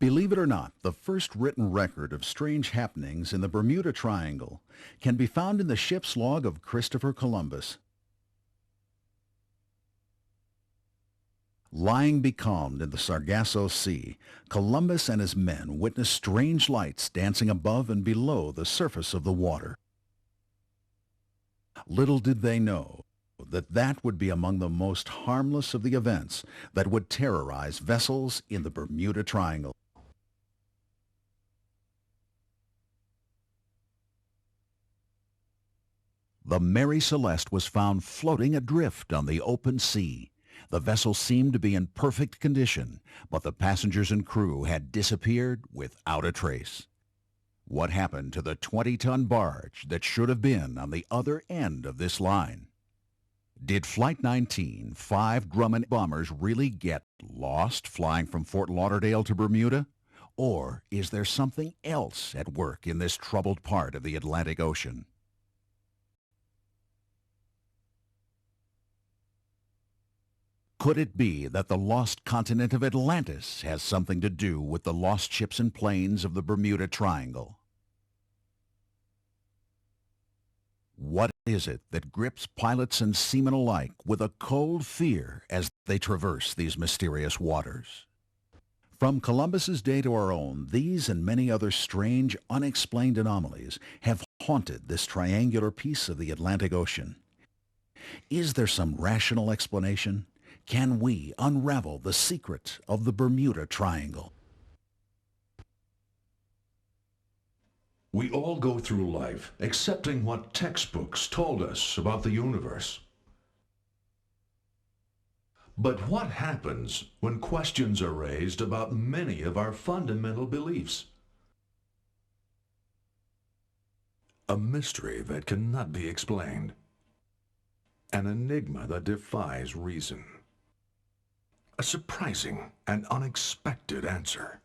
Believe it or not, the first written record of strange happenings in the Bermuda Triangle can be found in the ship's log of Christopher Columbus. Lying becalmed in the Sargasso Sea, Columbus and his men witnessed strange lights dancing above and below the surface of the water. Little did they know that that would be among the most harmless of the events that would terrorize vessels in the Bermuda Triangle. The Mary Celeste was found floating adrift on the open sea. The vessel seemed to be in perfect condition, but the passengers and crew had disappeared without a trace. What happened to the 20-ton barge that should have been on the other end of this line? Did Flight 19, 5 Grumman bombers really get lost flying from Fort Lauderdale to Bermuda? Or is there something else at work in this troubled part of the Atlantic Ocean? Could it be that the lost continent of Atlantis has something to do with the lost ships and planes of the Bermuda Triangle? What is it that grips pilots and seamen alike with a cold fear as they traverse these mysterious waters? From Columbus's day to our own, these and many other strange, unexplained anomalies have haunted this triangular piece of the Atlantic Ocean. Is there some rational explanation? Can we unravel the secret of the Bermuda Triangle? We all go through life accepting what textbooks told us about the universe. But what happens when questions are raised about many of our fundamental beliefs? A mystery that cannot be explained. An enigma that defies reason. A surprising and unexpected answer.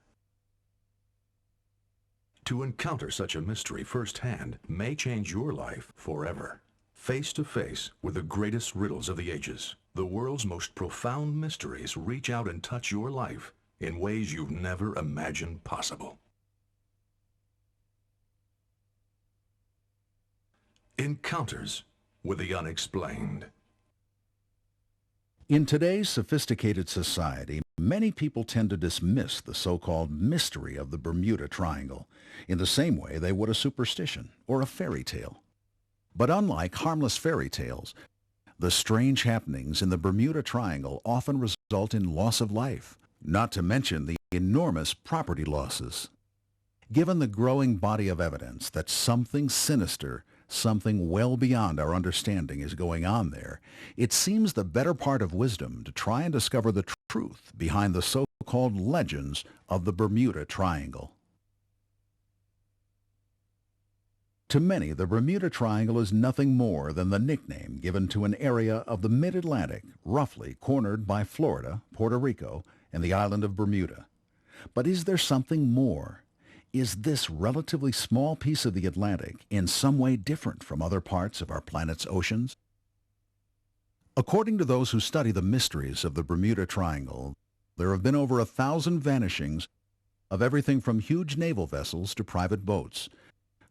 To encounter such a mystery firsthand may change your life forever. Face to face with the greatest riddles of the ages, the world's most profound mysteries reach out and touch your life in ways you've never imagined possible. Encounters with the unexplained. In today's sophisticated society, many people tend to dismiss the so-called mystery of the Bermuda Triangle in the same way they would a superstition or a fairy tale. But unlike harmless fairy tales, the strange happenings in the Bermuda Triangle often result in loss of life, not to mention the enormous property losses. Given the growing body of evidence that something sinister, something well beyond our understanding is going on there, it seems the better part of wisdom to try and discover the truth behind the so-called legends of the Bermuda Triangle. To many, the Bermuda Triangle is nothing more than the nickname given to an area of the mid-Atlantic, roughly cornered by Florida, Puerto Rico, and the island of Bermuda. But is there something more? Is this relatively small piece of the Atlantic in some way different from other parts of our planet's oceans? According to those who study the mysteries of the Bermuda Triangle, there have been over 1,000 vanishings of everything from huge naval vessels to private boats,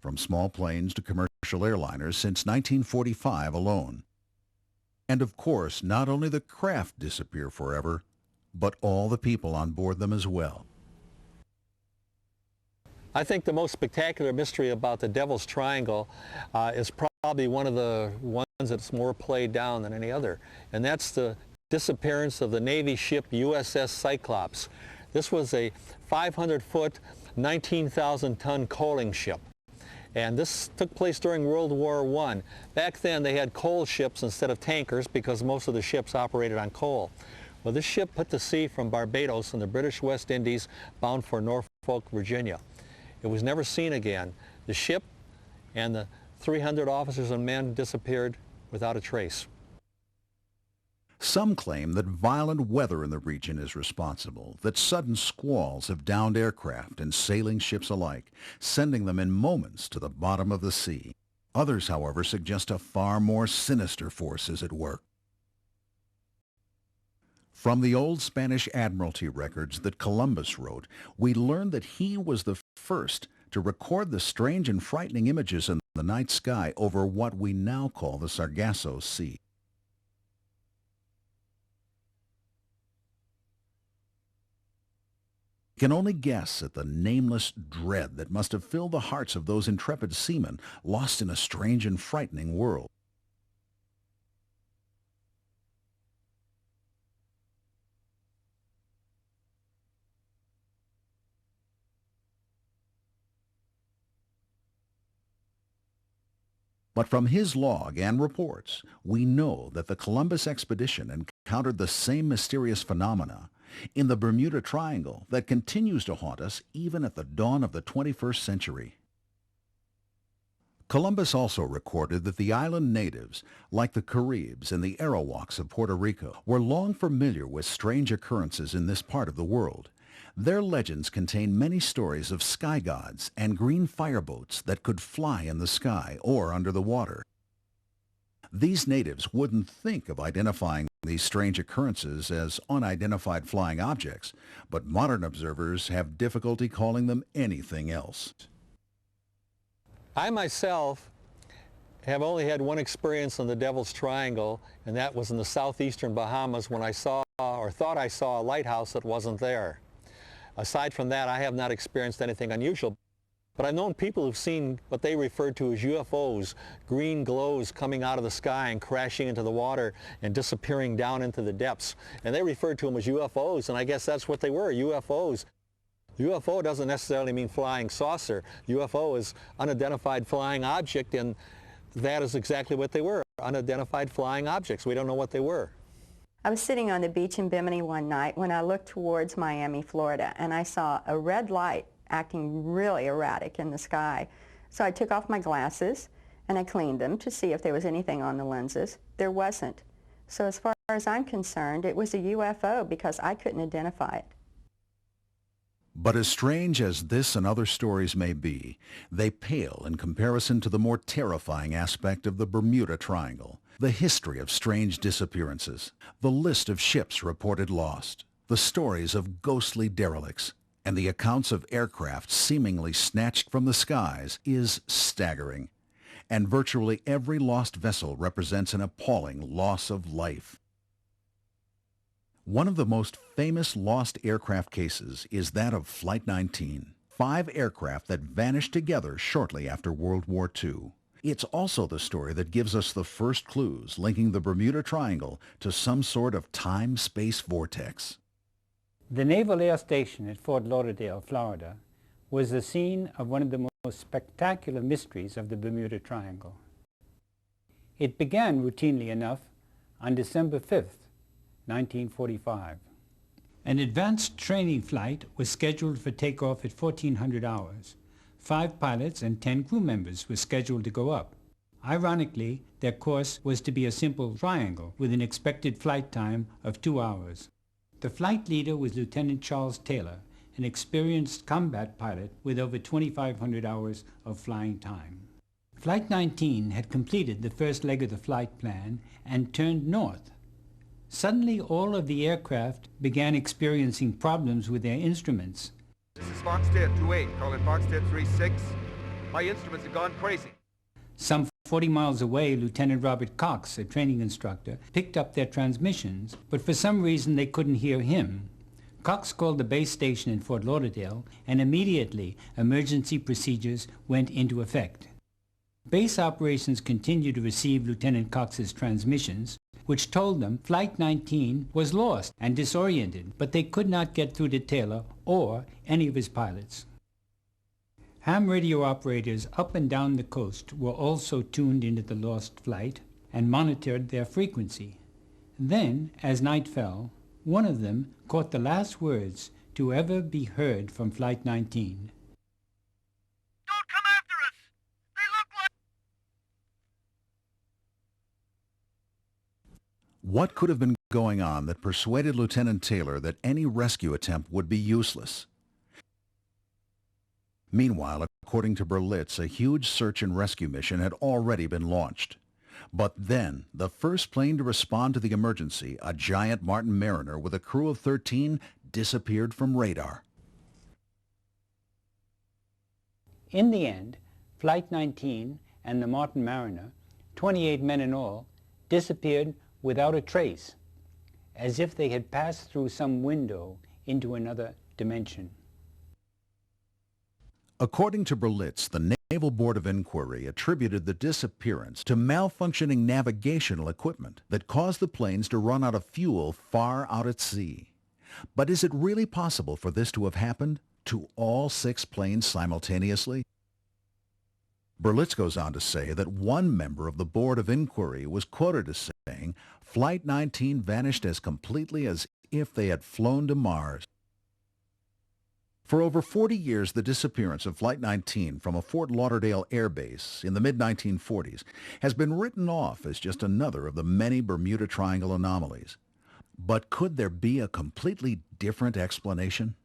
from small planes to commercial airliners since 1945 alone. And of course, not only the craft disappear forever, but all the people on board them as well. I think the most spectacular mystery about the Devil's Triangle is probably one of the ones that's more played down than any other, and that's the disappearance of the Navy ship USS Cyclops. This was a 500-foot, 19,000-ton coaling ship. And this took place during World War I. Back then they had coal ships instead of tankers because most of the ships operated on coal. Well, this ship put to sea from Barbados in the British West Indies bound for Norfolk, Virginia. It was never seen again. The ship and the 300 officers and men disappeared without a trace. Some claim that violent weather in the region is responsible, that sudden squalls have downed aircraft and sailing ships alike, sending them in moments to the bottom of the sea. Others, however, suggest a far more sinister force is at work. From the old Spanish Admiralty records that Columbus wrote, we learn that he was the first to record the strange and frightening images in the night sky over what we now call the Sargasso Sea. We can only guess at the nameless dread that must have filled the hearts of those intrepid seamen lost in a strange and frightening world. But from his log and reports, we know that the Columbus expedition encountered the same mysterious phenomena in the Bermuda Triangle that continues to haunt us even at the dawn of the 21st century. Columbus also recorded that the island natives, like the Caribs and the Arawaks of Puerto Rico, were long familiar with strange occurrences in this part of the world. Their legends contain many stories of sky gods and green fireboats that could fly in the sky or under the water. These natives wouldn't think of identifying these strange occurrences as unidentified flying objects, but modern observers have difficulty calling them anything else. I myself have only had one experience on the Devil's Triangle, and that was in the southeastern Bahamas when I saw or thought I saw a lighthouse that wasn't there. Aside from that, I have not experienced anything unusual, but I've known people who've seen what they refer to as UFOs, green glows coming out of the sky and crashing into the water and disappearing down into the depths. And they referred to them as UFOs, and I guess that's what they were, UFOs. UFO doesn't necessarily mean flying saucer. UFO is unidentified flying object, and that is exactly what they were, unidentified flying objects. We don't know what they were. I was sitting on the beach in Bimini one night when I looked towards Miami, Florida, and I saw a red light acting really erratic in the sky. So I took off my glasses and I cleaned them to see if there was anything on the lenses. There wasn't. So as far as I'm concerned, it was a UFO because I couldn't identify it. But as strange as this and other stories may be, they pale in comparison to the more terrifying aspect of the Bermuda Triangle, the history of strange disappearances, the list of ships reported lost, the stories of ghostly derelicts, and the accounts of aircraft seemingly snatched from the skies is staggering. And virtually every lost vessel represents an appalling loss of life. One of the most famous lost aircraft cases is that of Flight 19, 5 aircraft that vanished together shortly after World War II. It's also the story that gives us the first clues linking the Bermuda Triangle to some sort of time-space vortex. The Naval Air Station at Fort Lauderdale, Florida, was the scene of one of the most spectacular mysteries of the Bermuda Triangle. It began routinely enough on December 5th, 1945. An advanced training flight was scheduled for takeoff at 1400 hours. 5 pilots and 10 crew members were scheduled to go up. Ironically, their course was to be a simple triangle with an expected flight time of 2 hours. The flight leader was Lieutenant Charles Taylor, an experienced combat pilot with over 2,500 hours of flying time. Flight 19 had completed the first leg of the flight plan and turned north. Suddenly, all of the aircraft began experiencing problems with their instruments. This is Foxtrot 28, calling Foxtrot 36. My instruments have gone crazy. Some 40 miles away, Lieutenant Robert Cox, a training instructor, picked up their transmissions, but for some reason they couldn't hear him. Cox called the base station in Fort Lauderdale, and immediately emergency procedures went into effect. Base operations continued to receive Lieutenant Cox's transmissions, which told them Flight 19 was lost and disoriented, but they could not get through to Taylor or any of his pilots. Ham radio operators up and down the coast were also tuned into the lost flight and monitored their frequency. Then, as night fell, one of them caught the last words to ever be heard from Flight 19. Don't come after us! They look like... What could have been going on that persuaded Lieutenant Taylor that any rescue attempt would be useless? Meanwhile, according to Berlitz, a huge search and rescue mission had already been launched. But then, the first plane to respond to the emergency, a giant Martin Mariner with a crew of 13, disappeared from radar. In the end, Flight 19 and the Martin Mariner, 28 men in all, disappeared without a trace, as if they had passed through some window into another dimension. According to Berlitz, the Naval Board of Inquiry attributed the disappearance to malfunctioning navigational equipment that caused the planes to run out of fuel far out at sea. But is it really possible for this to have happened to all 6 planes simultaneously? Berlitz goes on to say that one member of the Board of Inquiry was quoted as saying, "Flight 19 vanished as completely as if they had flown to Mars." For over 40 years, the disappearance of Flight 19 from a Fort Lauderdale air base in the mid-1940s has been written off as just another of the many Bermuda Triangle anomalies. But could there be a completely different explanation?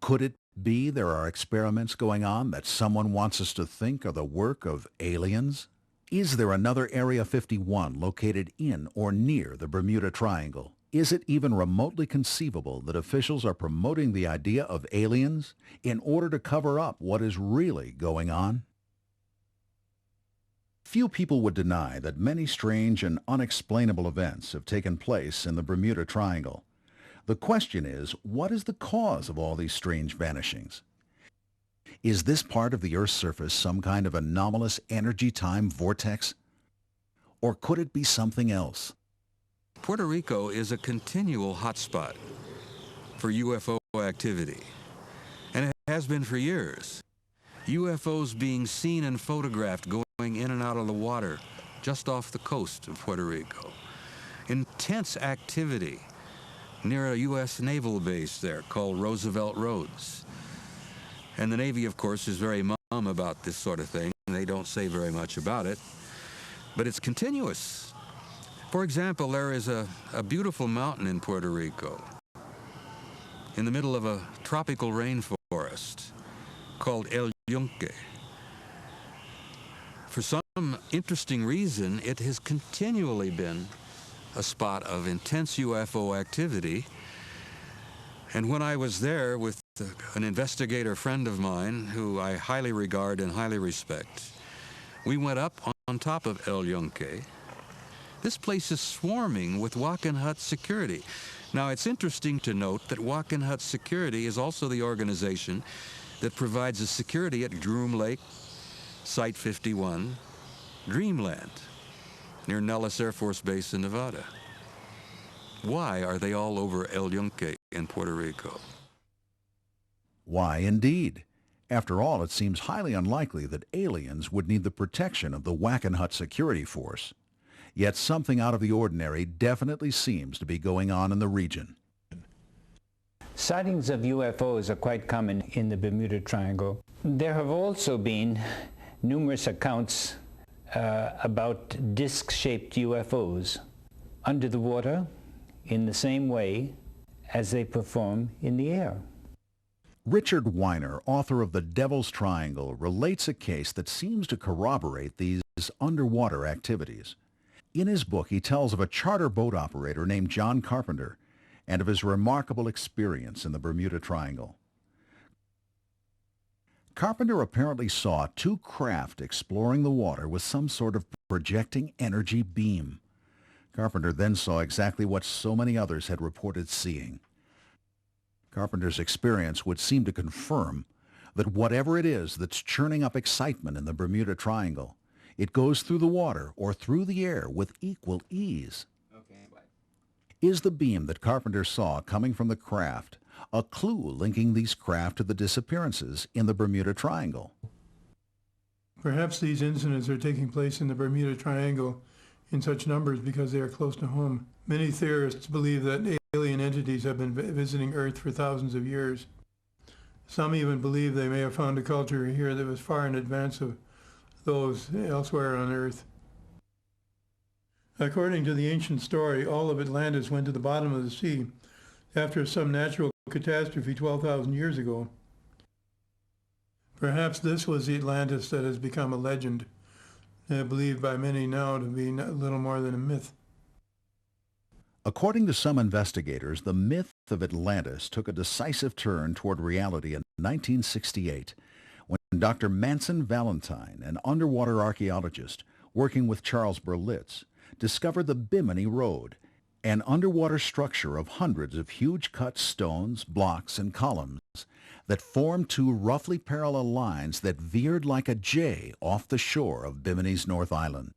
Could it be there are experiments going on that someone wants us to think are the work of aliens? Is there another Area 51 located in or near the Bermuda Triangle? Is it even remotely conceivable that officials are promoting the idea of aliens in order to cover up what is really going on? Few people would deny that many strange and unexplainable events have taken place in the Bermuda Triangle. The question is, what is the cause of all these strange vanishings? Is this part of the Earth's surface some kind of anomalous energy-time vortex? Or could it be something else? Puerto Rico is a continual hotspot for UFO activity, and it has been for years. UFOs being seen and photographed going in and out of the water just off the coast of Puerto Rico. Intense activity near a U.S. naval base there called Roosevelt Roads. And the Navy, of course, is very mum about this sort of thing. They don't say very much about it, but it's continuous. For example, there is a beautiful mountain in Puerto Rico in the middle of a tropical rainforest called El Yunque. For some interesting reason, it has continually been a spot of intense UFO activity. And when I was there with an investigator friend of mine who I highly regard and highly respect, we went up on top of El Yunque. This place is swarming with Wackenhut security. Now, it's interesting to note that Wackenhut Security is also the organization that provides the security at Groom Lake, Site 51, Dreamland, near Nellis Air Force Base in Nevada. Why are they all over El Yunque in Puerto Rico? Why, indeed. After all, it seems highly unlikely that aliens would need the protection of the Wackenhut Security Force. Yet something out of the ordinary definitely seems to be going on in the region. Sightings of UFOs are quite common in the Bermuda Triangle. There have also been numerous accounts about disc-shaped UFOs under the water in the same way as they perform in the air. Richard Weiner, author of The Devil's Triangle, relates a case that seems to corroborate these underwater activities. In his book, he tells of a charter boat operator named John Carpenter and of his remarkable experience in the Bermuda Triangle. Carpenter apparently saw 2 craft exploring the water with some sort of projecting energy beam. Carpenter then saw exactly what so many others had reported seeing. Carpenter's experience would seem to confirm that whatever it is that's churning up excitement in the Bermuda Triangle, it goes through the water or through the air with equal ease. Is the beam that Carpenter saw coming from the craft a clue linking these craft to the disappearances in the Bermuda Triangle? Perhaps these incidents are taking place in the Bermuda Triangle in such numbers because they are close to home. Many theorists believe that alien entities have been visiting Earth for thousands of years. Some even believe they may have found a culture here that was far in advance of those elsewhere on Earth. According to the ancient story, all of Atlantis went to the bottom of the sea after some natural catastrophe 12,000 years ago. Perhaps this was the Atlantis that has become a legend. believed by many now to be little more than a myth. According to some investigators, the myth of Atlantis took a decisive turn toward reality in 1968 when Dr. Manson Valentine, an underwater archaeologist working with Charles Berlitz, discovered the Bimini Road, an underwater structure of hundreds of huge cut stones, blocks, and columns that formed two roughly parallel lines that veered like a J off the shore of Bimini's North Island.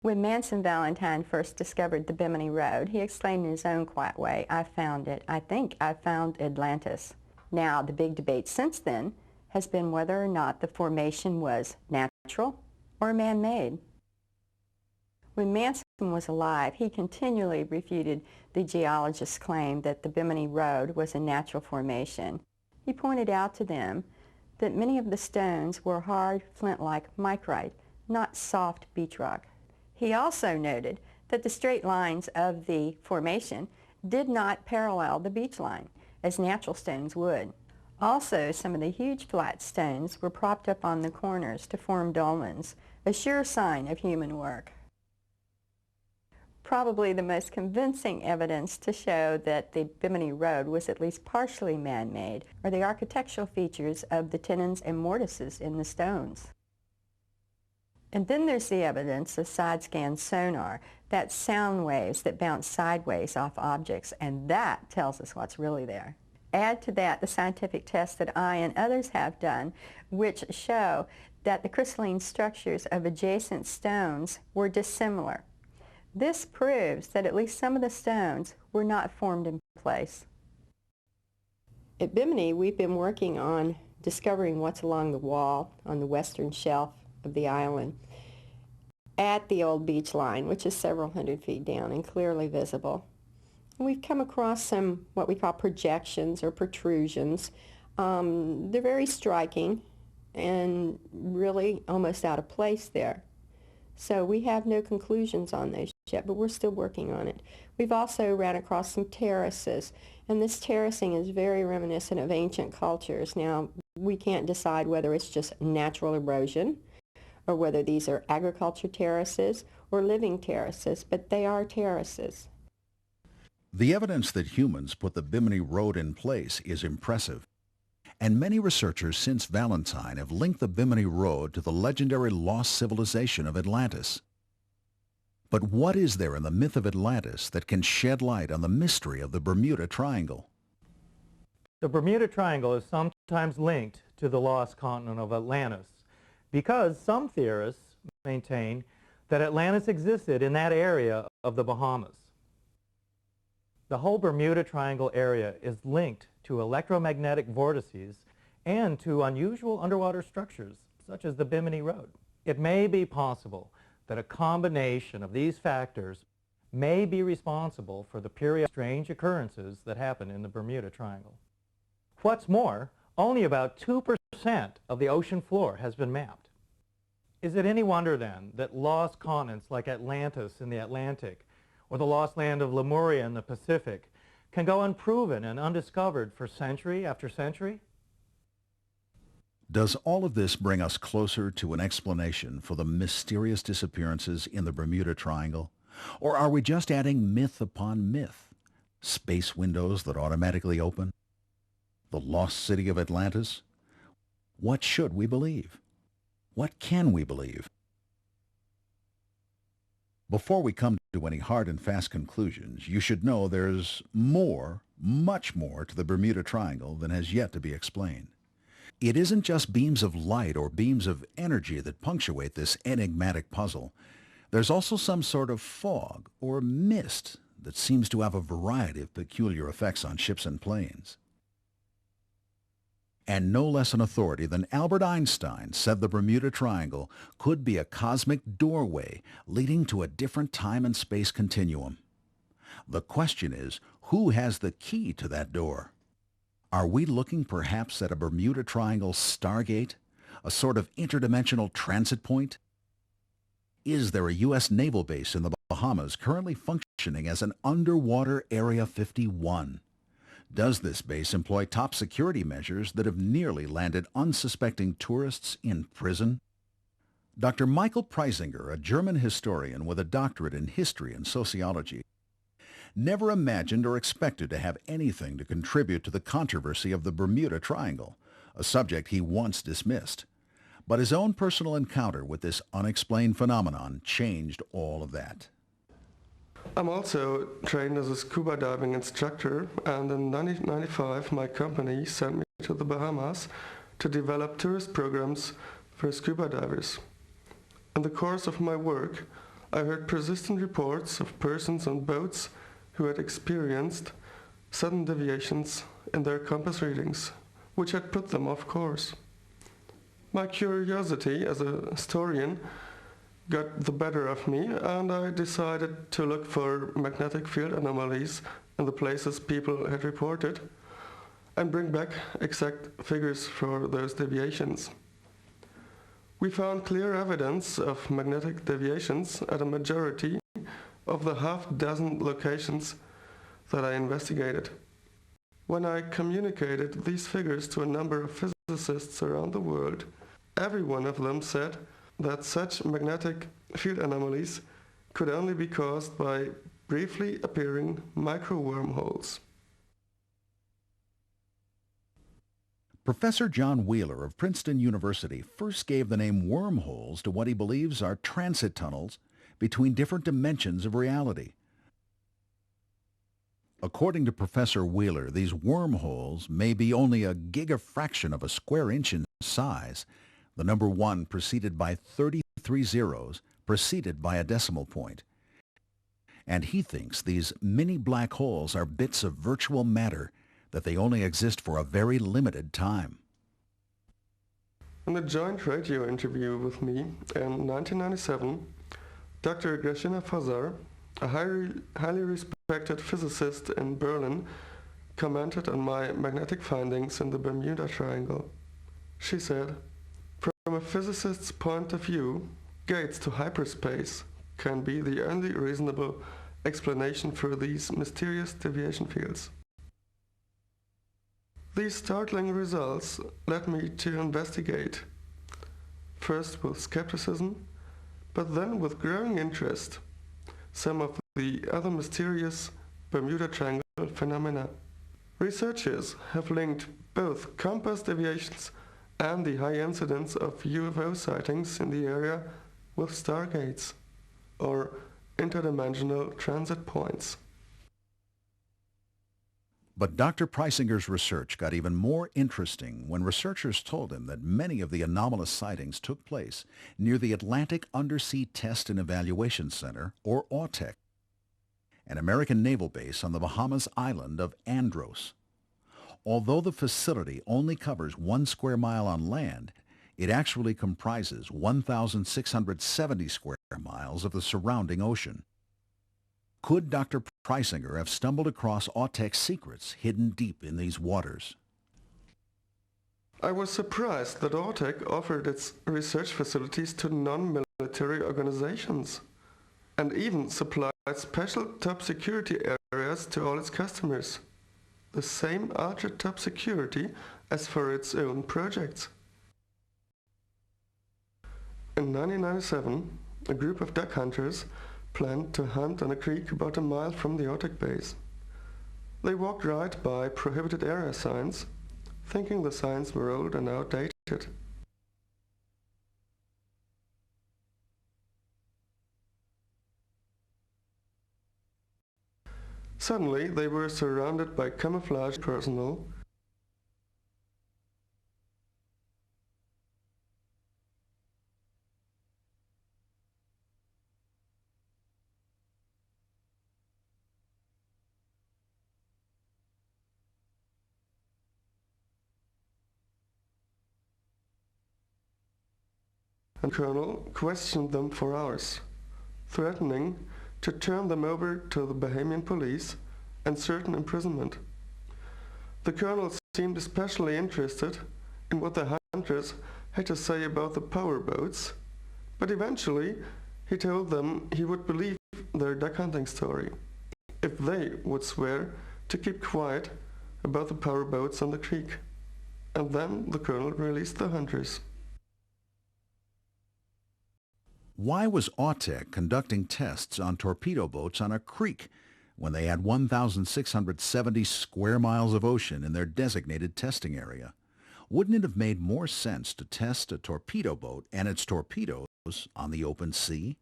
When Manson Valentine first discovered the Bimini Road, he exclaimed in his own quiet way, "I found it. I think I found Atlantis." Now, the big debate since then has been whether or not the formation was natural or man-made. When Manson was alive, he continually refuted the geologists' claim that the Bimini Road was a natural formation. He pointed out to them that many of the stones were hard, flint-like micrite, not soft beach rock. He also noted that the straight lines of the formation did not parallel the beach line, as natural stones would. Also, some of the huge flat stones were propped up on the corners to form dolmens, a sure sign of human work. Probably the most convincing evidence to show that the Bimini Road was at least partially man-made are the architectural features of the tenons and mortises in the stones. And then there's the evidence of side-scan sonar, that's sound waves that bounce sideways off objects, and that tells us what's really there. Add to that the scientific tests that I and others have done, which show that the crystalline structures of adjacent stones were dissimilar. This proves that at least some of the stones were not formed in place. At Bimini, we've been working on discovering what's along the wall on the western shelf of the island at the old beach line, which is several hundred feet down and clearly visible. We've come across some what we call projections or protrusions. They're very striking and really almost out of place there. So we have no conclusions on those yet, but we're still working on it. We've also ran across some terraces, and this terracing is very reminiscent of ancient cultures. Now, we can't decide whether it's just natural erosion or whether these are agriculture terraces or living terraces, but they are terraces. The evidence that humans put the Bimini Road in place is impressive, and many researchers since Valentine have linked the Bimini Road to the legendary lost civilization of Atlantis. But what is there in the myth of Atlantis that can shed light on the mystery of the Bermuda Triangle? The Bermuda Triangle is sometimes linked to the lost continent of Atlantis because some theorists maintain that Atlantis existed in that area of the Bahamas. The whole Bermuda Triangle area is linked to electromagnetic vortices and to unusual underwater structures such as the Bimini Road. It may be possible that a combination of these factors may be responsible for the periodic strange occurrences that happen in the Bermuda Triangle. What's more, only about 2% of the ocean floor has been mapped. Is it any wonder then that lost continents like Atlantis in the Atlantic or the lost land of Lemuria in the Pacific can go unproven and undiscovered for century after century? Does all of this bring us closer to an explanation for the mysterious disappearances in the Bermuda Triangle? Or are we just adding myth upon myth? Space windows that automatically open? The lost city of Atlantis? What should we believe? What can we believe? Before we come to any hard and fast conclusions, you should know there's more, much more to the Bermuda Triangle than has yet to be explained. It isn't just beams of light or beams of energy that punctuate this enigmatic puzzle. There's also some sort of fog or mist that seems to have a variety of peculiar effects on ships and planes. And no less an authority than Albert Einstein said the Bermuda Triangle could be a cosmic doorway leading to a different time and space continuum. The question is, who has the key to that door? Are we looking perhaps at a Bermuda Triangle stargate, a sort of interdimensional transit point? Is there a U.S. naval base in the Bahamas currently functioning as an underwater Area 51? Does this base employ top security measures that have nearly landed unsuspecting tourists in prison? Dr. Michael Preisinger, a German historian with a doctorate in history and sociology, never imagined or expected to have anything to contribute to the controversy of the Bermuda Triangle, a subject he once dismissed. But his own personal encounter with this unexplained phenomenon changed all of that. I'm also trained as a scuba diving instructor, and in 1995 my company sent me to the Bahamas to develop tourist programs for scuba divers. In the course of my work, I heard persistent reports of persons on boats who had experienced sudden deviations in their compass readings, which had put them off course. My curiosity as a historian got the better of me, and I decided to look for magnetic field anomalies in the places people had reported and bring back exact figures for those deviations. We found clear evidence of magnetic deviations at a majority of the half-dozen locations that I investigated. When I communicated these figures to a number of physicists around the world, every one of them said that such magnetic field anomalies could only be caused by briefly appearing micro-wormholes. Professor John Wheeler of Princeton University first gave the name wormholes to what he believes are transit tunnels between different dimensions of reality. According to Professor Wheeler, these wormholes may be only a gigafraction of a square inch in size, the number 1 preceded by 33 zeros, preceded by a decimal point. And he thinks these mini black holes are bits of virtual matter, that they only exist for a very limited time. In a joint radio interview with me in 1997, Dr. Grażyna Fazar, a highly respected physicist in Berlin, commented on my magnetic findings in the Bermuda Triangle. She said, "From a physicist's point of view, gates to hyperspace can be the only reasonable explanation for these mysterious deviation fields." These startling results led me to investigate, first with skepticism, but then with growing interest, some of the other mysterious Bermuda Triangle phenomena. Researchers have linked both compass deviations and the high incidence of UFO sightings in the area with stargates, or interdimensional transit points. But Dr. Preisinger's research got even more interesting when researchers told him that many of the anomalous sightings took place near the Atlantic Undersea Test and Evaluation Center, or AUTEC, an American naval base on the Bahamas island of Andros. Although the facility only covers 1 square mile on land, it actually comprises 1,670 square miles of the surrounding ocean. Could Dr. Preisinger have stumbled across AUTEC's secrets hidden deep in these waters? I was surprised that AUTEC offered its research facilities to non-military organizations and even supplied special top security areas to all its customers. The same ultra-top security as for its own projects. In 1997, a group of duck hunters planned to hunt on a creek about a mile from the AUTEC base. They walked right by prohibited area signs, thinking the signs were old and outdated. Suddenly, they were surrounded by camouflage personnel and the colonel questioned them for hours, threatening to turn them over to the Bahamian police and certain imprisonment. The colonel seemed especially interested in what the hunters had to say about the power boats, but eventually he told them he would believe their duck hunting story if they would swear to keep quiet about the power boats on the creek. And then the colonel released the hunters. Why was AUTEC conducting tests on torpedo boats on a creek when they had 1,670 square miles of ocean in their designated testing area? Wouldn't it have made more sense to test a torpedo boat and its torpedoes on the open sea?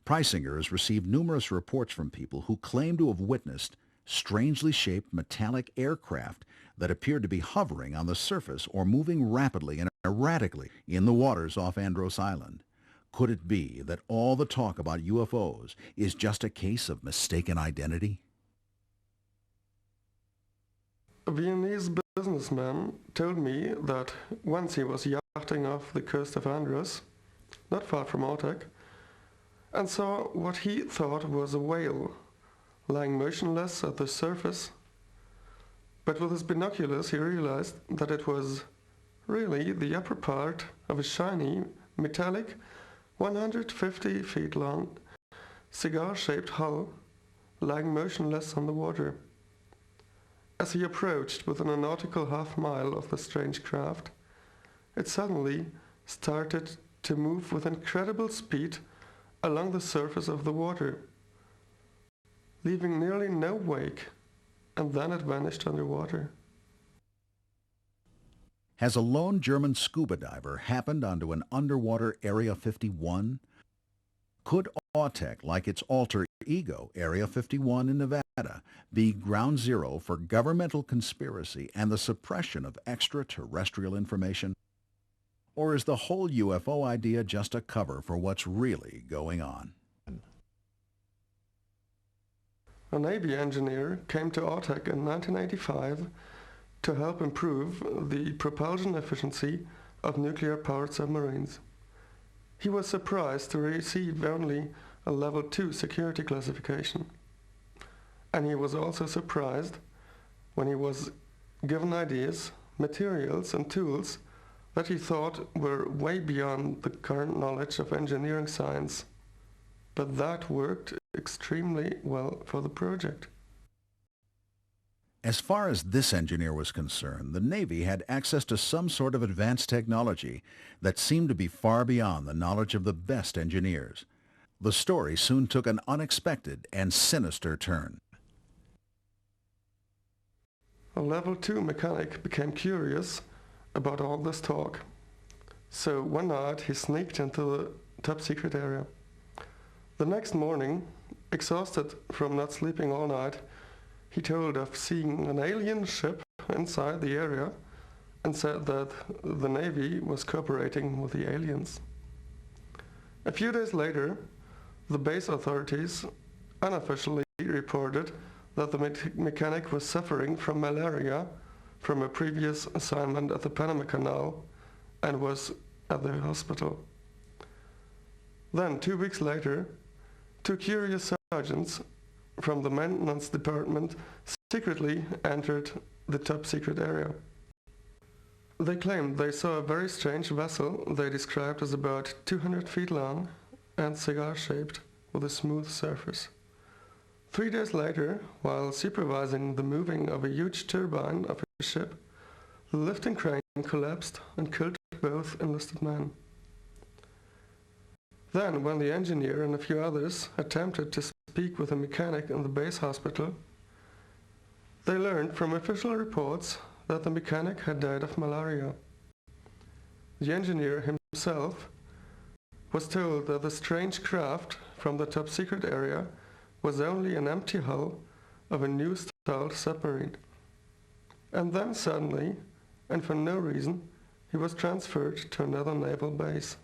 Preisinger has received numerous reports from people who claim to have witnessed strangely shaped metallic aircraft that appeared to be hovering on the surface or moving rapidly and erratically in the waters off Andros Island. Could it be that all the talk about UFOs is just a case of mistaken identity? A Viennese businessman told me that once he was yachting off the coast of Andros, not far from AUTEC, and saw what he thought was a whale lying motionless at the surface. But with his binoculars he realized that it was really the upper part of a shiny, metallic, 150 feet long, cigar-shaped hull lying motionless on the water. As he approached within a nautical half-mile of the strange craft, it suddenly started to move with incredible speed along the surface of the water, leaving nearly no wake, and then it vanished underwater. Has a lone German scuba diver happened onto an underwater Area 51? Could AUTEC, like its alter ego, Area 51 in Nevada, be ground zero for governmental conspiracy and the suppression of extraterrestrial information? Or is the whole UFO idea just a cover for what's really going on? A Navy engineer came to AUTEC in 1985 to help improve the propulsion efficiency of nuclear-powered submarines. He was surprised to receive only a Level 2 security classification. And he was also surprised when he was given ideas, materials and tools that he thought were way beyond the current knowledge of engineering science. But that worked extremely well for the project. As far as this engineer was concerned, the Navy had access to some sort of advanced technology that seemed to be far beyond the knowledge of the best engineers. The story soon took an unexpected and sinister turn. A Level 2 mechanic became curious about all this talk. So one night he sneaked into the top secret area. The next morning, exhausted from not sleeping all night, he told of seeing an alien ship inside the area and said that the Navy was cooperating with the aliens. A few days later, the base authorities unofficially reported that the mechanic was suffering from malaria from a previous assignment at the Panama Canal and was at the hospital. Then, 2 weeks later, 2 curious sergeants from the maintenance department secretly entered the top secret area. They claimed they saw a very strange vessel they described as about 200 feet long and cigar-shaped with a smooth surface. 3 days later, while supervising the moving of a huge turbine of a ship, the lifting crane collapsed and killed both enlisted men. Then, when the engineer and a few others attempted to speak with a mechanic in the base hospital, they learned from official reports that the mechanic had died of malaria. The engineer himself was told that the strange craft from the top secret area was only an empty hull of a new-style submarine. And then suddenly, and for no reason, he was transferred to another naval base.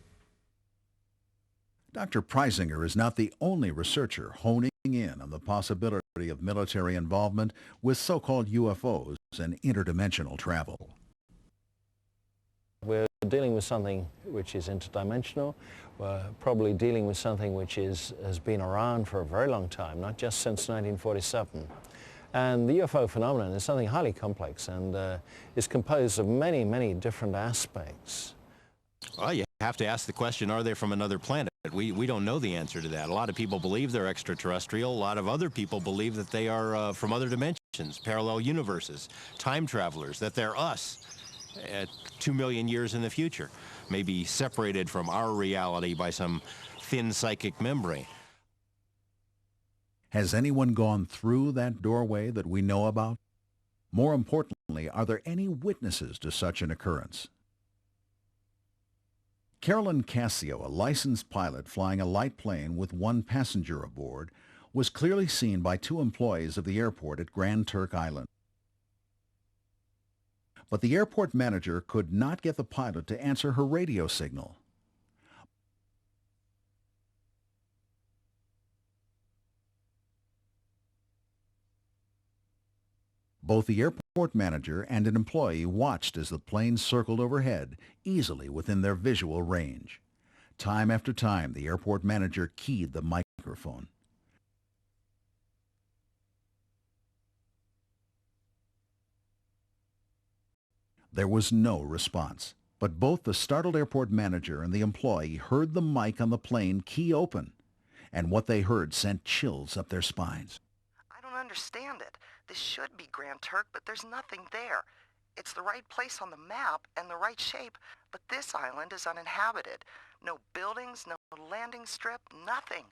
Dr. Preisinger is not the only researcher honing in on the possibility of military involvement with so-called UFOs and interdimensional travel. We're dealing with something which is interdimensional. We're probably dealing with something which has been around for a very long time, not just since 1947. And the UFO phenomenon is something highly complex and is composed of many, many different aspects. Well, you have to ask the question, are they from another planet? We don't know the answer to that. A lot of people believe they're extraterrestrial. A lot of other people believe that they are from other dimensions, parallel universes, time travelers, that they're us at 2 million years in the future, maybe separated from our reality by some thin psychic membrane. Has anyone gone through that doorway that we know about? More importantly, are there any witnesses to such an occurrence? Carolyn Cassio, a licensed pilot flying a light plane with one passenger aboard, was clearly seen by two employees of the airport at Grand Turk Island. But the airport manager could not get the pilot to answer her radio signal. Both the airport manager and an employee watched as the plane circled overhead, easily within their visual range. Time after time, the airport manager keyed the microphone. There was no response, but both the startled airport manager and the employee heard the mic on the plane key open, and what they heard sent chills up their spines. I don't understand it. This should be Grand Turk, but there's nothing there. It's the right place on the map and the right shape, but this island is uninhabited. No buildings, no landing strip, nothing.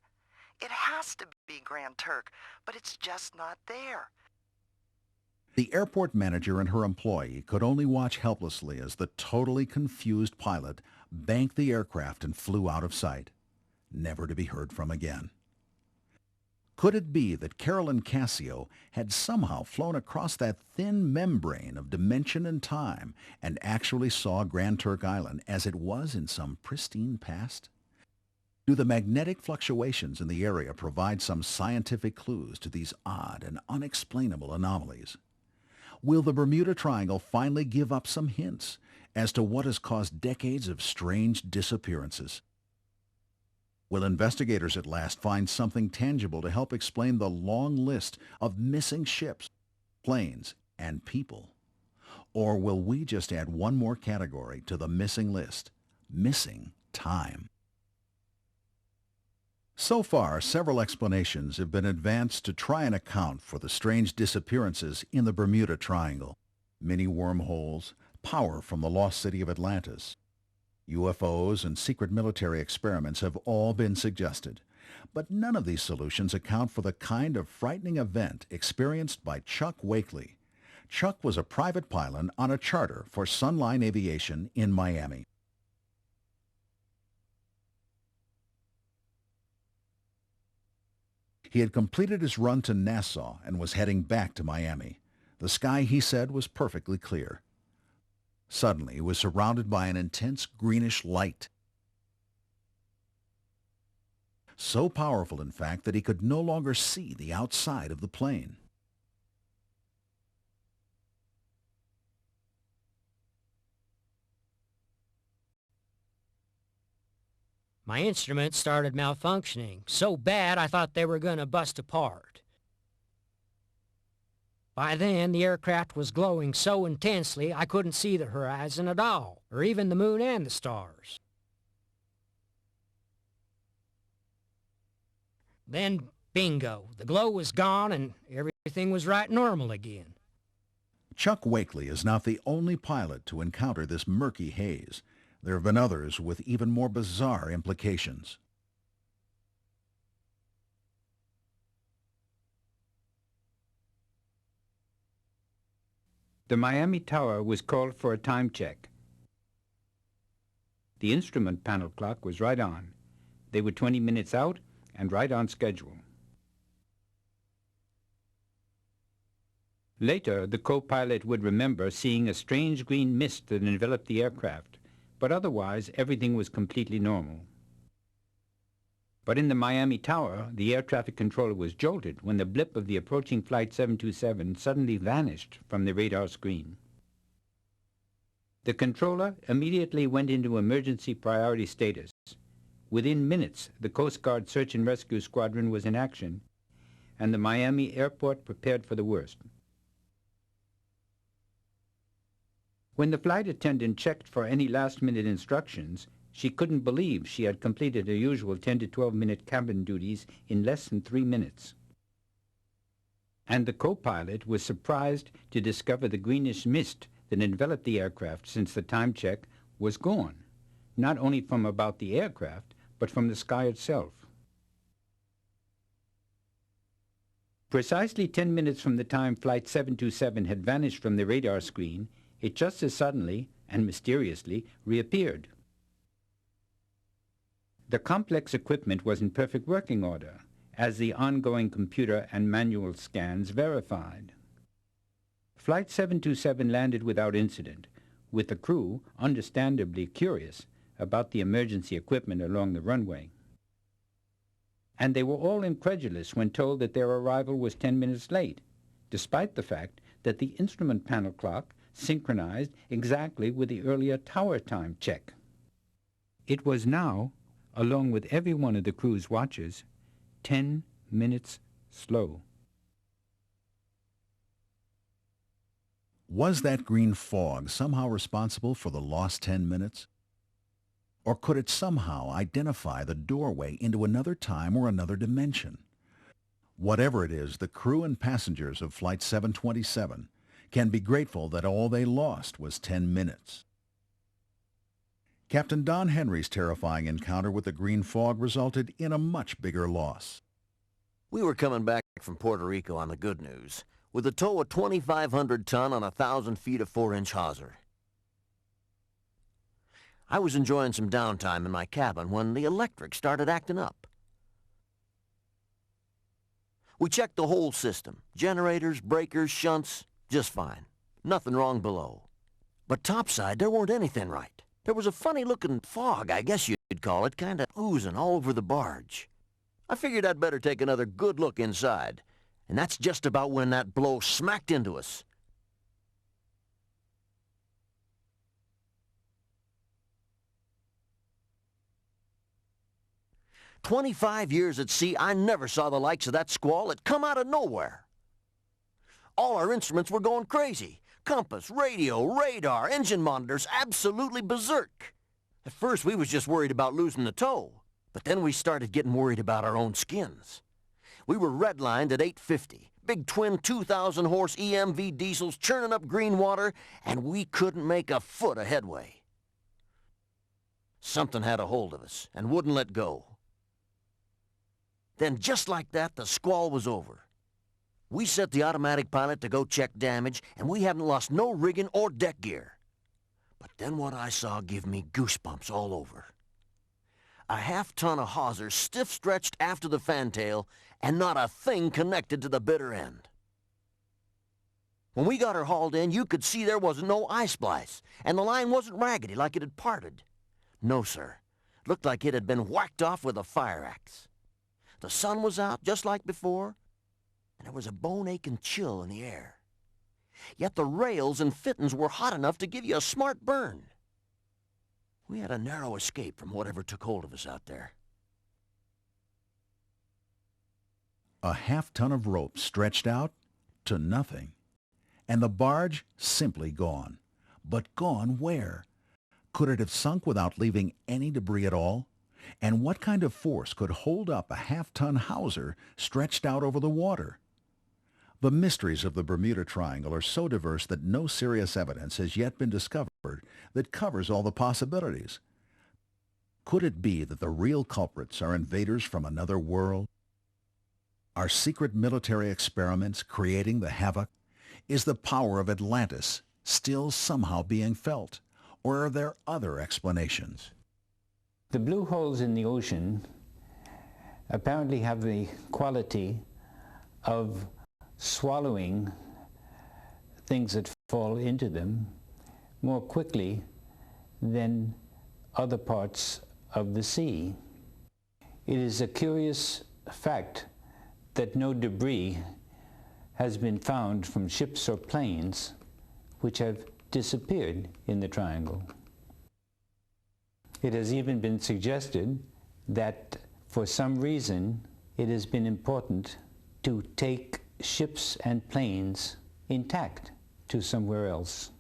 It has to be Grand Turk, but it's just not there. The airport manager and her employee could only watch helplessly as the totally confused pilot banked the aircraft and flew out of sight, never to be heard from again. Could it be that Carolyn Cassio had somehow flown across that thin membrane of dimension and time and actually saw Grand Turk Island as it was in some pristine past? Do the magnetic fluctuations in the area provide some scientific clues to these odd and unexplainable anomalies? Will the Bermuda Triangle finally give up some hints as to what has caused decades of strange disappearances? Will investigators at last find something tangible to help explain the long list of missing ships, planes, and people? Or will we just add one more category to the missing list, missing time? So far, several explanations have been advanced to try and account for the strange disappearances in the Bermuda Triangle. Mini wormholes, power from the lost city of Atlantis, UFOs and secret military experiments have all been suggested, but none of these solutions account for the kind of frightening event experienced by Chuck Wakely. Chuck was a private pilot on a charter for Sunline Aviation in Miami. He had completed his run to Nassau and was heading back to Miami. The sky, he said, was perfectly clear. Suddenly, he was surrounded by an intense greenish light. So powerful, in fact, that he could no longer see the outside of the plane. My instruments started malfunctioning, so bad I thought they were going to bust apart. By then, the aircraft was glowing so intensely I couldn't see the horizon at all, or even the moon and the stars. Then, bingo, the glow was gone and everything was right normal again. Chuck Wakely is not the only pilot to encounter this murky haze. There have been others with even more bizarre implications. The Miami Tower was called for a time check. The instrument panel clock was right on. They were 20 minutes out and right on schedule. Later, the co-pilot would remember seeing a strange green mist that enveloped the aircraft, but otherwise everything was completely normal. But in the Miami Tower, the air traffic controller was jolted when the blip of the approaching Flight 727 suddenly vanished from the radar screen. The controller immediately went into emergency priority status. Within minutes, the Coast Guard search and rescue squadron was in action, and the Miami airport prepared for the worst. When the flight attendant checked for any last-minute instructions, she couldn't believe she had completed her usual 10 to 12-minute cabin duties in less than 3 minutes. And the co-pilot was surprised to discover the greenish mist that enveloped the aircraft since the time check was gone, not only from about the aircraft, but from the sky itself. Precisely 10 minutes from the time Flight 727 had vanished from the radar screen, it just as suddenly and mysteriously reappeared. The complex equipment was in perfect working order, as the ongoing computer and manual scans verified. Flight 727 landed without incident, with the crew understandably curious about the emergency equipment along the runway. And they were all incredulous when told that their arrival was 10 minutes late, despite the fact that the instrument panel clock synchronized exactly with the earlier tower time check. It was now, along with every one of the crew's watches, 10 minutes slow. Was that green fog somehow responsible for the lost 10 minutes? Or could it somehow identify the doorway into another time or another dimension? Whatever it is, the crew and passengers of Flight 727 can be grateful that all they lost was 10 minutes. Captain Don Henry's terrifying encounter with the green fog resulted in a much bigger loss. We were coming back from Puerto Rico on the good news, with a tow of 2,500 ton on 1,000 feet of 4-inch hawser. I was enjoying some downtime in my cabin when the electric started acting up. We checked the whole system, generators, breakers, shunts, just fine. Nothing wrong below. But topside, there weren't anything right. There was a funny-looking fog, I guess you'd call it, kind of oozing all over the barge. I figured I'd better take another good look inside, and that's just about when that blow smacked into us. "25 years at sea, I never saw the likes of that squall. It come out of nowhere. All our instruments were going crazy. Compass, radio, radar, engine monitors, absolutely berserk. At first, we was just worried about losing the tow, but then we started getting worried about our own skins. We were redlined at 850, big twin 2,000-horse EMV diesels churning up green water, and we couldn't make a foot of headway. Something had a hold of us and wouldn't let go. Then, just like that, the squall was over. We set the automatic pilot to go check damage, and we haven't lost no rigging or deck gear. But then what I saw give me goosebumps all over. A half-ton of hawser stiff-stretched after the fantail, and not a thing connected to the bitter end. When we got her hauled in, you could see there wasn't no eye splice, and the line wasn't raggedy like it had parted. No, sir. Looked like it had been whacked off with a fire axe. The sun was out, just like before, and there was a bone-aching chill in the air. Yet the rails and fittings were hot enough to give you a smart burn. We had a narrow escape from whatever took hold of us out there. A half-ton of rope stretched out to nothing, and the barge simply gone. But gone where? Could it have sunk without leaving any debris at all? And what kind of force could hold up a half-ton hawser stretched out over the water? The mysteries of the Bermuda Triangle are so diverse that no serious evidence has yet been discovered that covers all the possibilities. Could it be that the real culprits are invaders from another world? Are secret military experiments creating the havoc? Is the power of Atlantis still somehow being felt? Or are there other explanations? The blue holes in the ocean apparently have the quality of swallowing things that fall into them more quickly than other parts of the sea. It is a curious fact that no debris has been found from ships or planes which have disappeared in the triangle. It has even been suggested that for some reason it has been important to take ships and planes intact to somewhere else.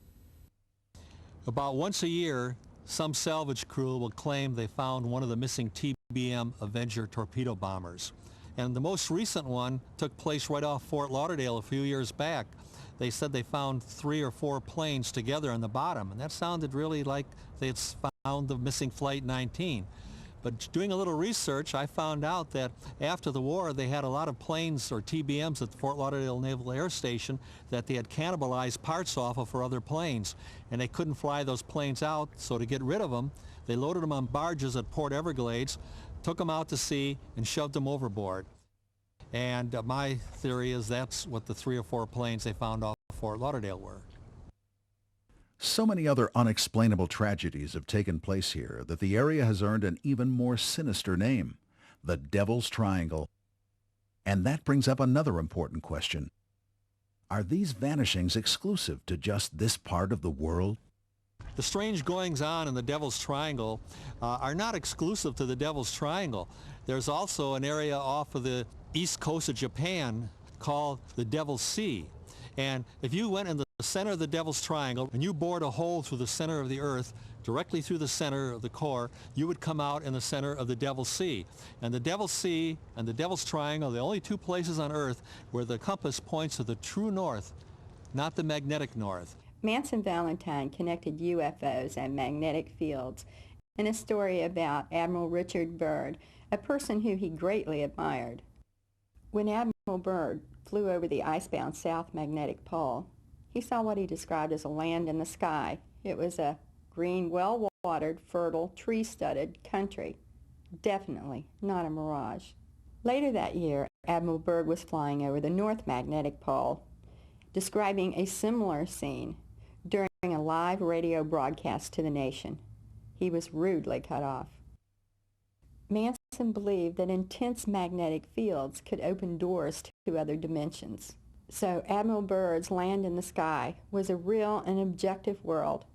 About once a year, some salvage crew will claim they found one of the missing TBM Avenger torpedo bombers. And the most recent one took place right off Fort Lauderdale a few years back. They said they found 3 or 4 planes together on the bottom, and that sounded really like they had found the missing Flight 19. But doing a little research, I found out that after the war, they had a lot of planes or TBMs at the Fort Lauderdale Naval Air Station that they had cannibalized parts off of for other planes. And they couldn't fly those planes out, so to get rid of them, they loaded them on barges at Port Everglades, took them out to sea, and shoved them overboard. And my theory is that's what the 3 or 4 planes they found off Fort Lauderdale were. So many other unexplainable tragedies have taken place here that the area has earned an even more sinister name, the Devil's Triangle. And that brings up another important question. Are these vanishings exclusive to just this part of the world? The strange goings-on in the Devil's Triangle are not exclusive to the Devil's Triangle. There's also an area off of the east coast of Japan called the Devil's Sea. And if you went in the center of the Devil's Triangle and you bored a hole through the center of the Earth, directly through the center of the core, you would come out in the center of the Devil's Sea. And the Devil's Sea and the Devil's Triangle are the only 2 places on Earth where the compass points to the true north, not the magnetic north. Manson Valentine connected UFOs and magnetic fields in a story about Admiral Richard Byrd, a person who he greatly admired. When Admiral Byrd flew over the icebound South Magnetic Pole, he saw what he described as a land in the sky. It was a green, well-watered, fertile, tree-studded country. Definitely not a mirage. Later that year, Admiral Byrd was flying over the North Magnetic Pole, describing a similar scene during a live radio broadcast to the nation. He was rudely cut off. Manson believed that intense magnetic fields could open doors to other dimensions. So Admiral Byrd's land in the sky was a real and objective world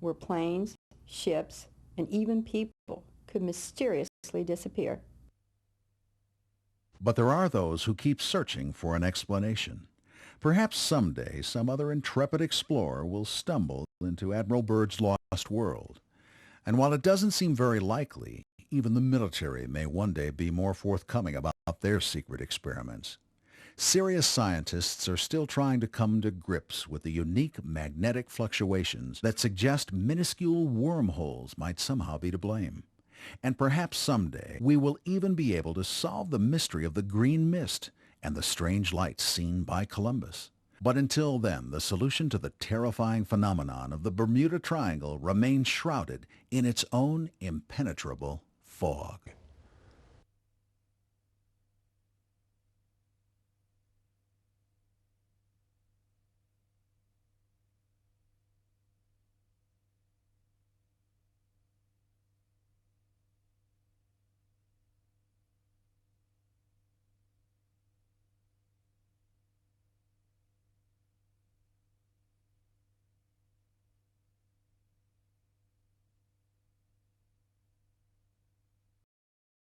where planes, ships, and even people could mysteriously disappear. But there are those who keep searching for an explanation. Perhaps someday some other intrepid explorer will stumble into Admiral Byrd's lost world. And while it doesn't seem very likely, even the military may one day be more forthcoming about their secret experiments. Serious scientists are still trying to come to grips with the unique magnetic fluctuations that suggest minuscule wormholes might somehow be to blame. And perhaps someday we will even be able to solve the mystery of the green mist and the strange lights seen by Columbus. But until then, the solution to the terrifying phenomenon of the Bermuda Triangle remains shrouded in its own impenetrable fog.